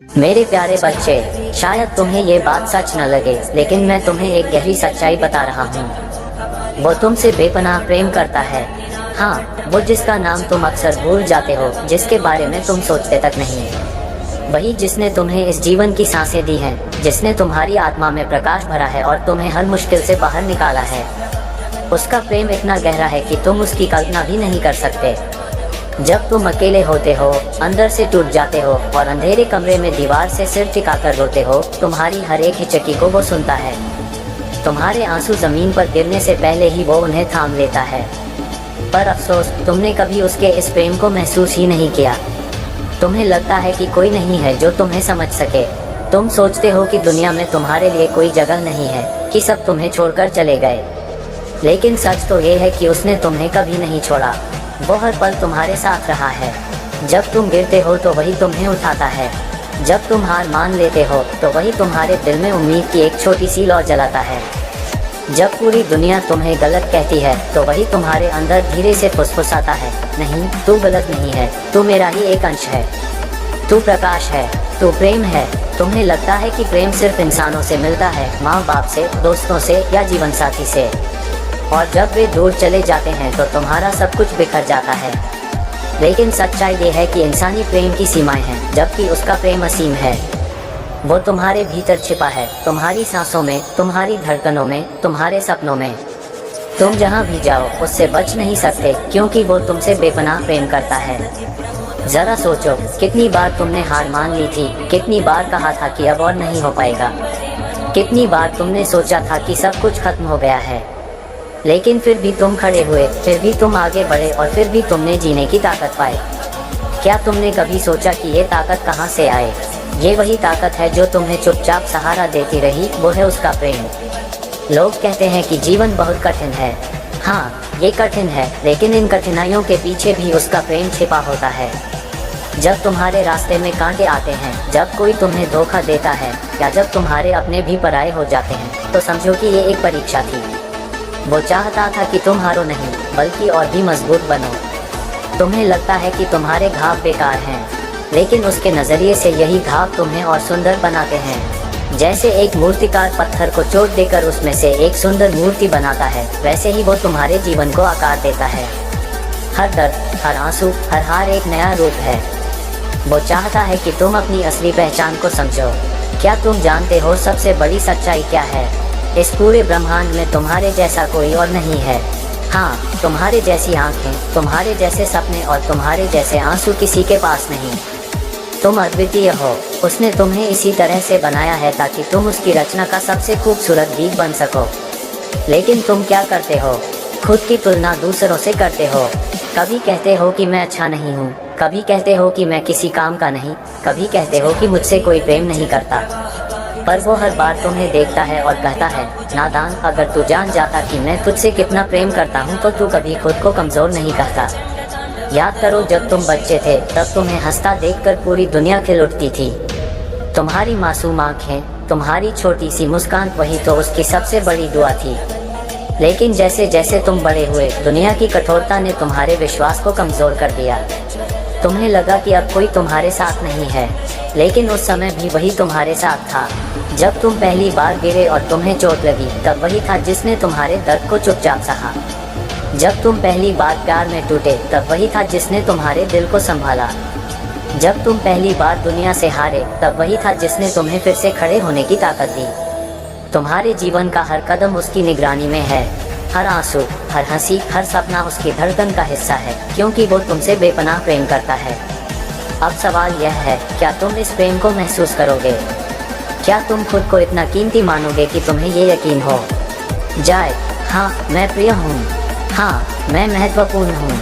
मेरे प्यारे बच्चे, शायद तुम्हें ये बात सच न लगे, लेकिन मैं तुम्हें एक गहरी सच्चाई बता रहा हूँ। वो तुमसे बेपनाह प्रेम करता है। हाँ, वो जिसका नाम तुम अक्सर भूल जाते हो, जिसके बारे में तुम सोचते तक नहीं। वही जिसने तुम्हें इस जीवन की सांसें दी हैं, जिसने तुम्हारी आत्मा में प्रकाश भरा है और तुम्हें हर मुश्किल से बाहर निकाला है। उसका प्रेम इतना गहरा है कि तुम उसकी कल्पना भी नहीं कर सकते। जब तुम अकेले होते हो, अंदर से टूट जाते हो और अंधेरे कमरे में दीवार से सिर टिकाकर रोते हो, तुम्हारी हर एक हिचकी को वो सुनता है। तुम्हारे आंसू जमीन पर गिरने से पहले ही वो उन्हें थाम लेता है। पर अफसोस, तुमने कभी उसके इस प्रेम को महसूस ही नहीं किया। तुम्हें लगता है कि कोई नहीं है जो तुम्हें समझ सके। तुम सोचते हो कि दुनिया में तुम्हारे लिए कोई जगह नहीं है, कि सब तुम्हें छोड़कर चले गए। लेकिन सच तो ये है कि उसने तुम्हें कभी नहीं छोड़ा। वो हर पल तुम्हारे साथ रहा है। जब तुम गिरते हो तो वही तुम्हें उठाता है। जब तुम हार मान लेते हो तो वही तुम्हारे दिल में उम्मीद की एक छोटी सी लौ जलाता है। जब पूरी दुनिया तुम्हें गलत कहती है तो वही तुम्हारे अंदर धीरे से फुसफुसाता है, नहीं, तू गलत नहीं है, तू मेरा ही एक अंश है, तू प्रकाश है, तू प्रेम है। तुम्हें लगता है कि प्रेम सिर्फ इंसानों से मिलता है, माँ बाप से, दोस्तों से या जीवन साथी से। और जब वे दूर चले जाते हैं तो तुम्हारा सब कुछ बिखर जाता है। लेकिन सच्चाई ये है कि इंसानी प्रेम की सीमाएं हैं, जबकि उसका प्रेम असीम है। वो तुम्हारे भीतर छिपा है, तुम्हारी सांसों में, तुम्हारी धड़कनों में, तुम्हारे सपनों में। तुम जहाँ भी जाओ उससे बच नहीं सकते, क्योंकि वो तुमसे बेपनाह प्रेम करता है। जरा सोचो, कितनी बार तुमने हार मान ली थी, कितनी बार कहा था कि अब और नहीं हो पाएगा, कितनी बार तुमने सोचा था कि सब कुछ खत्म हो गया है। लेकिन फिर भी तुम खड़े हुए, फिर भी तुम आगे बढ़े और फिर भी तुमने जीने की ताकत पाई। क्या तुमने कभी सोचा कि ये ताकत कहाँ से आए? ये वही ताकत है जो तुम्हें चुपचाप सहारा देती रही, वो है उसका प्रेम। लोग कहते हैं कि जीवन बहुत कठिन है। हाँ, ये कठिन है, लेकिन इन कठिनाइयों के पीछे भी उसका प्रेम छिपा होता है। जब तुम्हारे रास्ते में कांटे आते हैं, जब कोई तुम्हें धोखा देता है, या जब तुम्हारे अपने भी पराये हो जाते हैं, तो समझो कि ये एक परीक्षा थी। वो चाहता था कि तुम हारो नहीं, बल्कि और भी मजबूत बनो। तुम्हें लगता है कि तुम्हारे घाव बेकार हैं, लेकिन उसके नज़रिए से यही घाव तुम्हें और सुंदर बनाते हैं। जैसे एक मूर्तिकार पत्थर को चोट देकर उसमें से एक सुंदर मूर्ति बनाता है, वैसे ही वो तुम्हारे जीवन को आकार देता है। हर दर्द, हर आंसू, हर हार एक नया रूप है। वो चाहता है कि तुम अपनी असली पहचान को समझो। क्या तुम जानते हो सबसे बड़ी सच्चाई क्या है? इस पूरे ब्रह्मांड में तुम्हारे जैसा कोई और नहीं है। हाँ, तुम्हारे जैसी आंखें, तुम्हारे जैसे सपने और तुम्हारे जैसे आंसू किसी के पास नहीं। तुम अद्वितीय हो। उसने तुम्हें इसी तरह से बनाया है ताकि तुम उसकी रचना का सबसे खूबसूरत गीत बन सको। लेकिन तुम क्या करते हो? खुद की तुलना दूसरों से करते हो। कभी कहते हो कि मैं अच्छा नहीं हूँ, कभी कहते हो कि मैं किसी काम का नहीं, कभी कहते हो कि मुझसे कोई प्रेम नहीं करता। पर वो हर बार तुम्हें देखता है और कहता है, नादान, अगर तू जान जाता कि मैं तुझसे कितना प्रेम करता हूँ तो तू कभी खुद को कमज़ोर नहीं कहता। याद करो, जब तुम बच्चे थे तब तुम्हें हंसता देखकर पूरी दुनिया खिल उठती थी। तुम्हारी मासूम आँखें, तुम्हारी छोटी सी मुस्कान, वही तो उसकी सबसे बड़ी दुआ थी। लेकिन जैसे जैसे तुम बड़े हुए, दुनिया की कठोरता ने तुम्हारे विश्वास को कमज़ोर कर दिया। तुम्हें लगा कि अब कोई तुम्हारे साथ नहीं है, लेकिन उस समय भी वही तुम्हारे साथ था। जब तुम पहली बार गिरे और तुम्हें चोट लगी, तब वही था जिसने तुम्हारे दर्द को चुपचाप सहा। जब तुम पहली बार प्यार में टूटे, तब वही था जिसने तुम्हारे दिल को संभाला। जब तुम पहली बार दुनिया से हारे, तब वही था जिसने तुम्हें फिर से खड़े होने की ताकत दी। तुम्हारे जीवन का हर कदम उसकी निगरानी में है। हर आंसू, हर हंसी, हर सपना उसकी धड़कन का हिस्सा है, क्योंकि वो तुमसे बेपनाह प्रेम करता है। अब सवाल यह है, क्या तुम इस प्रेम को महसूस करोगे? क्या तुम खुद को इतना कीमती मानोगे कि तुम्हें ये यकीन हो जाए, हाँ, मैं प्रिय हूँ, हाँ, मैं महत्वपूर्ण हूँ,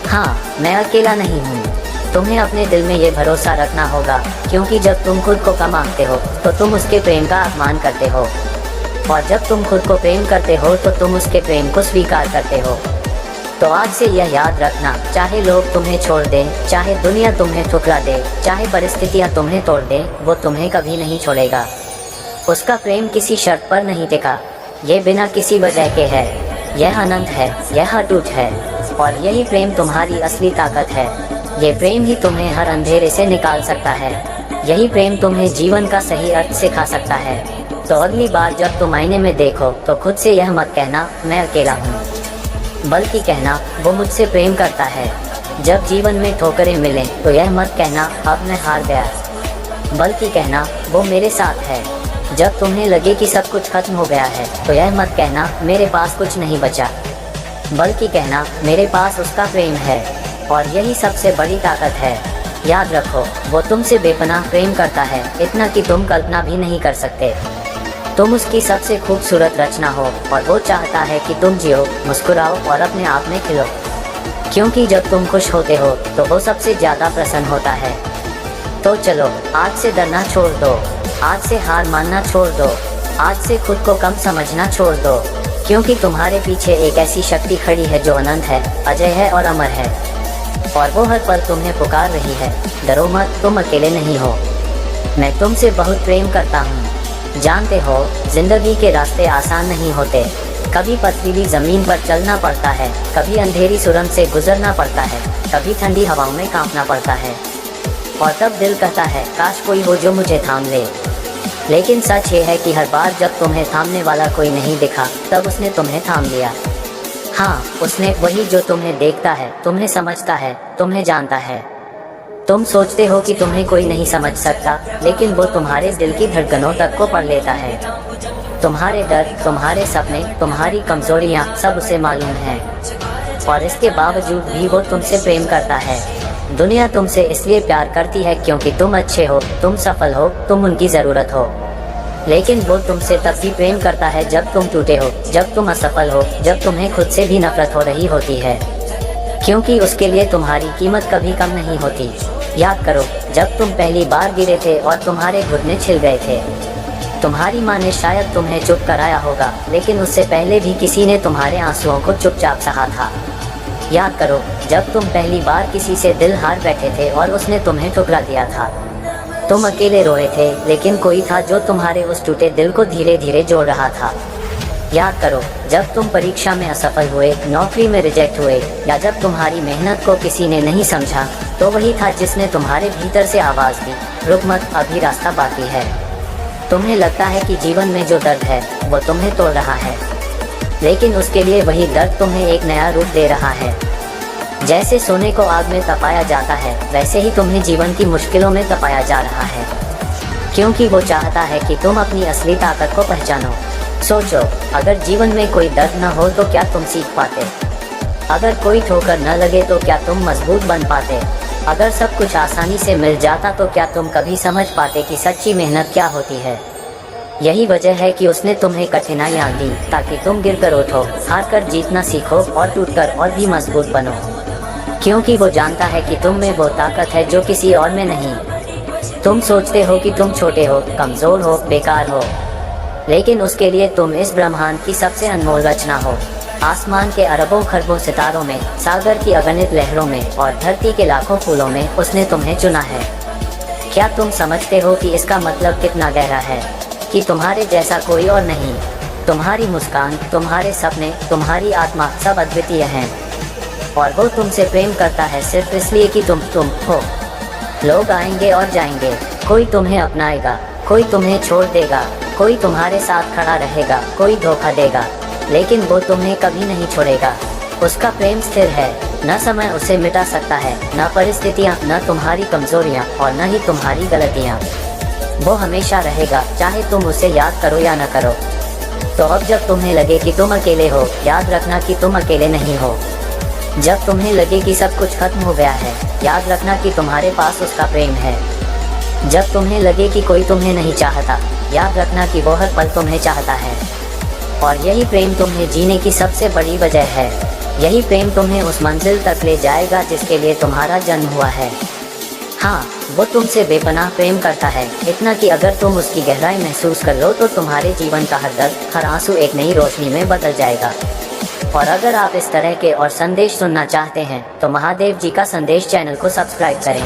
हाँ, मैं अकेला नहीं हूँ। तुम्हें अपने दिल में ये भरोसा रखना होगा, क्योंकि जब तुम खुद को कम आंकते हो तो तुम उसके प्रेम का अपमान करते हो, और जब तुम खुद को प्रेम करते हो तो तुम उसके प्रेम को स्वीकार करते हो। तो आज से यह याद रखना, चाहे लोग तुम्हें छोड़ दें, चाहे दुनिया तुम्हें ठुकरा दे, चाहे परिस्थितियाँ तुम्हें तोड़ दें, वो तुम्हें कभी नहीं छोड़ेगा। उसका प्रेम किसी शर्त पर नहीं टिका, ये बिना किसी वजह के है, यह अनंत है, यह अटूट है, और यही प्रेम तुम्हारी असली ताकत है। ये प्रेम ही तुम्हें हर अंधेरे से निकाल सकता है। यही प्रेम तुम्हें जीवन का सही अर्थ सिखा सकता है। तो अगली बार जब तुम आईने में देखो तो खुद से यह मत कहना मैं अकेला हूँ, बल्कि कहना वो मुझसे प्रेम करता है। जब जीवन में ठोकरें मिलें तो यह मत कहना अब मैं हार गया, बल्कि कहना वो मेरे साथ है। जब तुम्हें लगे कि सब कुछ खत्म हो गया है तो यह मत कहना मेरे पास कुछ नहीं बचा, बल्कि कहना मेरे पास उसका प्रेम है। और यही सबसे बड़ी ताकत है। याद रखो, वो तुमसे बेपनाह प्रेम करता है, इतना कि तुम कल्पना भी नहीं कर सकते। तुम उसकी सबसे खूबसूरत रचना हो और वो चाहता है कि तुम जियो, मुस्कुराओ और अपने आप में खिलो। क्योंकि जब तुम खुश होते हो तो वो सबसे ज़्यादा प्रसन्न होता है। तो चलो, आज से डरना छोड़ दो, आज से हार मानना छोड़ दो, आज से खुद को कम समझना छोड़ दो। क्योंकि तुम्हारे पीछे एक ऐसी शक्ति खड़ी है जो अनंत है, अजय है और अमर है, और वो हर पल तुम्हें पुकार रही है। डरो मत, तुम अकेले नहीं हो। मैं तुमसे बहुत प्रेम करता हूँ। जानते हो, जिंदगी के रास्ते आसान नहीं होते। कभी पथरीली ज़मीन पर चलना पड़ता है, कभी अंधेरी सुरंग से गुजरना पड़ता है, कभी ठंडी हवाओं में कांपना पड़ता है, और तब दिल कहता है काश कोई हो जो मुझे थाम ले। लेकिन सच ये है कि हर बार जब तुम्हें थामने वाला कोई नहीं दिखा, तब उसने तुम्हें थाम लिया। हाँ, उसने, वही जो तुम्हें देखता है, तुम्हें समझता है, तुम्हें जानता है। तुम सोचते हो कि तुम्हें कोई नहीं समझ सकता, लेकिन वो तुम्हारे दिल की धड़कनों तक को पढ़ लेता है। तुम्हारे डर, तुम्हारे सपने, तुम्हारी कमजोरियाँ सब उसे मालूम हैं, और इसके बावजूद भी वो तुमसे प्रेम करता है। दुनिया तुमसे इसलिए प्यार करती है क्योंकि तुम अच्छे हो, तुम सफल हो, तुम उनकी ज़रूरत हो। लेकिन वो तुमसे तब भी प्रेम करता है जब तुम टूटे हो, जब तुम असफल हो, जब तुम्हें खुद से भी नफरत हो रही होती है। क्योंकि उसके लिए तुम्हारी कीमत कभी कम नहीं होती। याद करो, जब तुम पहली बार गिरे थे और तुम्हारे घुटने छिल गए थे, तुम्हारी माँ ने शायद तुम्हें चुप कराया होगा, लेकिन उससे पहले भी किसी ने तुम्हारे आंसुओं को चुपचाप सहा था। याद करो, जब तुम पहली बार किसी से दिल हार बैठे थे और उसने तुम्हें ठुकरा दिया था। तुम अकेले रोए थे, लेकिन कोई था जो तुम्हारे उस टूटे दिल को धीरे धीरे जोड़ रहा था। याद करो, जब तुम परीक्षा में असफल हुए, नौकरी में रिजेक्ट हुए, या जब तुम्हारी मेहनत को किसी ने नहीं समझा, तो वही था जिसने तुम्हारे भीतर से आवाज़ दी, रुक मत, अभी रास्ता बाकी है। तुम्हें लगता है कि जीवन में जो दर्द है वो तुम्हें तोड़ रहा है, लेकिन उसके लिए वही दर्द तुम्हें एक नया रूप दे रहा है। जैसे सोने को आग में तपाया जाता है, वैसे ही तुम्हें जीवन की मुश्किलों में तपाया जा रहा है, क्योंकि वो चाहता है कि तुम अपनी असली ताकत को पहचानो। सोचो, अगर जीवन में कोई दर्द न हो तो क्या तुम सीख पाते? अगर कोई ठोकर न लगे तो क्या तुम मजबूत बन पाते? अगर सब कुछ आसानी से मिल जाता तो क्या तुम कभी समझ पाते कि सच्ची मेहनत क्या होती है? यही वजह है कि उसने तुम्हें कठिनाइयाँ दी, ताकि तुम गिरकर उठो, हार कर जीतना सीखो और टूटकर और भी मजबूत बनो। क्योंकि वो जानता है कि तुम में वो ताकत है जो किसी और में नहीं। तुम सोचते हो कि तुम छोटे हो, कमज़ोर हो, बेकार हो, लेकिन उसके लिए तुम इस ब्रह्मांड की सबसे अनमोल रचना हो। आसमान के अरबों खरबों सितारों में, सागर की अगणित लहरों में और धरती के लाखों फूलों में उसने तुम्हें चुना है। क्या तुम समझते हो कि इसका मतलब कितना गहरा है? कि तुम्हारे जैसा कोई और नहीं। तुम्हारी मुस्कान, तुम्हारे सपने, तुम्हारी आत्मा सब अद्वितीय हैं, और वो तुमसे प्रेम करता है सिर्फ इसलिए कि तुम हो। लोग आएंगे और जाएंगे, कोई तुम्हें अपनाएगा, कोई तुम्हें छोड़ देगा, कोई तुम्हारे साथ खड़ा रहेगा, कोई धोखा देगा, लेकिन वो तुम्हें कभी नहीं छोड़ेगा। उसका प्रेम स्थिर है, न समय उसे मिटा सकता है, न परिस्थितियाँ, न तुम्हारी कमजोरियाँ और न ही तुम्हारी गलतियाँ। वो हमेशा रहेगा, चाहे तुम उसे याद करो या न करो। तो अब जब तुम्हें लगे कि तुम अकेले हो, याद रखना कि तुम अकेले नहीं हो। जब तुम्हें लगे कि सब कुछ खत्म हो गया है, याद रखना कि तुम्हारे पास उसका प्रेम है। जब तुम्हें लगे कि कोई तुम्हें नहीं चाहता, याद रखना कि वो हर पल तुम्हें चाहता है। और यही प्रेम तुम्हें जीने की सबसे बड़ी वजह है। यही प्रेम तुम्हें उस मंजिल तक ले जाएगा जिसके लिए तुम्हारा जन्म हुआ है। हाँ, वो तुमसे बेपनाह प्रेम करता है, इतना कि अगर तुम उसकी गहराई महसूस कर लो तो तुम्हारे जीवन का हर दर्द, हर आंसू एक नई रोशनी में बदल जाएगा। और अगर आप इस तरह के और संदेश सुनना चाहते हैं तो महादेव जी का संदेश चैनल को सब्सक्राइब करें।